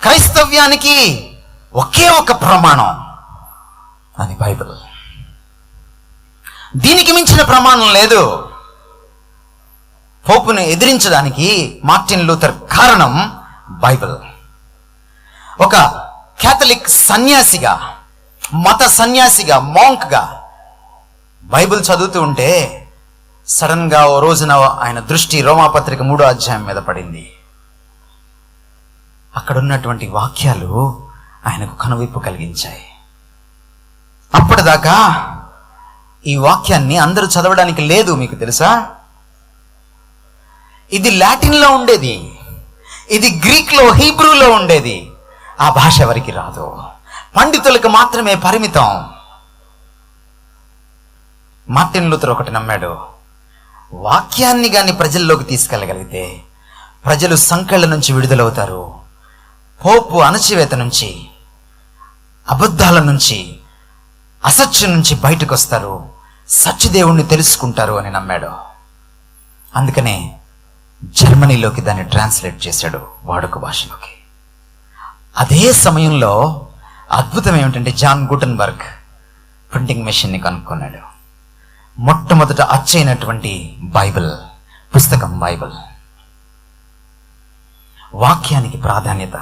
క్రైస్తవ్యానికి ఒకే ఒక ప్రమాణం, అది బైబిల్. దీనికి మించిన ప్రమాణం లేదు. పోపును ఎదిరించడానికి మార్టిన్ లూథర్ కారణం బైబిల్. ఒక కేథలిక్ సన్యాసిగా, మత సన్యాసిగా, మాంక్గా బైబిల్ చదువుతూ ఉంటే సడన్గా ఓ రోజున ఆయన దృష్టి రోమాపత్రిక 3వ అధ్యాయం మీద పడింది. అక్కడ ఉన్నటువంటి వాక్యాలు ఆయనకు కనువిప్పు కలిగించాయి. అప్పటిదాకా ఈ వాక్యాన్ని అందరూ చదవడానికి లేదు, మీకు తెలుసా? ఇది లాటిన్లో ఉండేది, ఇది గ్రీక్లో, హీబ్రూలో ఉండేది. ఆ భాష ఎవరికి రాదు, పండితులకు మాత్రమే పరిమితం. మార్టిన్ లూథర్ ఒకటి నమ్మాడు, వాక్యాన్ని కానీ ప్రజల్లోకి తీసుకెళ్ళగలిగితే ప్రజలు సంకెళ్ళ నుంచి విడుదలవుతారు, పోపు అణచివేత నుంచి, అబద్ధాల నుంచి, అసత్యం నుంచి బయటకు వస్తారు, సత్యదేవుణ్ణి తెలుసుకుంటారు అని నమ్మాడు. అందుకనే జర్మనీలోకి దాన్ని ట్రాన్స్లేట్ చేశాడు, వాడుక భాషలోకి. అదే సమయంలో అద్భుతం ఏమిటంటే, జాన్ గుటెన్బర్గ్ ప్రింటింగ్ మెషిన్ని కనుక్కున్నాడు. మొట్టమొదట అచ్చైనటువంటి బైబిల్ పుస్తకం బైబిల్. వాక్యానికి ప్రాధాన్యత.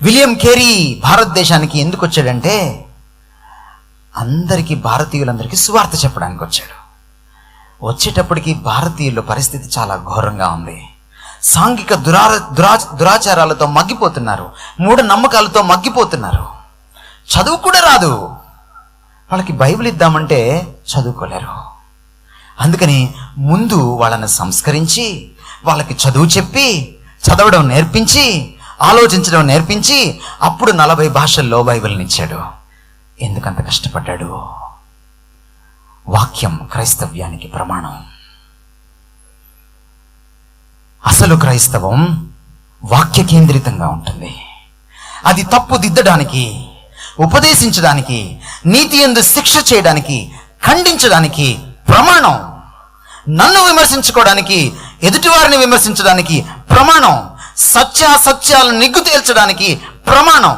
విలియం కేరీ భారతదేశానికి ఎందుకు వచ్చాడంటే, అందరికీ, భారతీయులందరికీ సువార్త చెప్పడానికి వచ్చాడు. వచ్చేటప్పటికి భారతీయుల పరిస్థితి చాలా ఘోరంగా ఉంది. సాంఘిక దురాచారాలతో మగ్గిపోతున్నారు, మూఢ నమ్మకాలతో మగ్గిపోతున్నారు. చదువు కూడా రాదు వాళ్ళకి. బైబిల్ ఇద్దామంటే చదువుకోలేరు. అందుకని ముందు వాళ్ళని సంస్కరించి, వాళ్ళకి చదువు చెప్పి, చదవడం నేర్పించి, ఆలోచించడం నేర్పించి, అప్పుడు 40 భాషల్లో బైబిల్ని ఇచ్చాడు. ఎందుకంత కష్టపడ్డాడు? వాక్యం క్రైస్తవ్యానికి ప్రమాణం. అసలు క్రైస్తవం వాక్య కేంద్రితంగా ఉంటుంది. అది తప్పు దిద్దడానికి, ఉపదేశించడానికి, నీతి యందు శిక్ష చేయడానికి, ఖండించడానికి ప్రమాణం. నన్ను విమర్శించుకోవడానికి, ఎదుటివారిని విమర్శించడానికి ప్రమాణం. సత్యాసత్యాలను నిగ్గు తేల్చడానికి ప్రమాణం.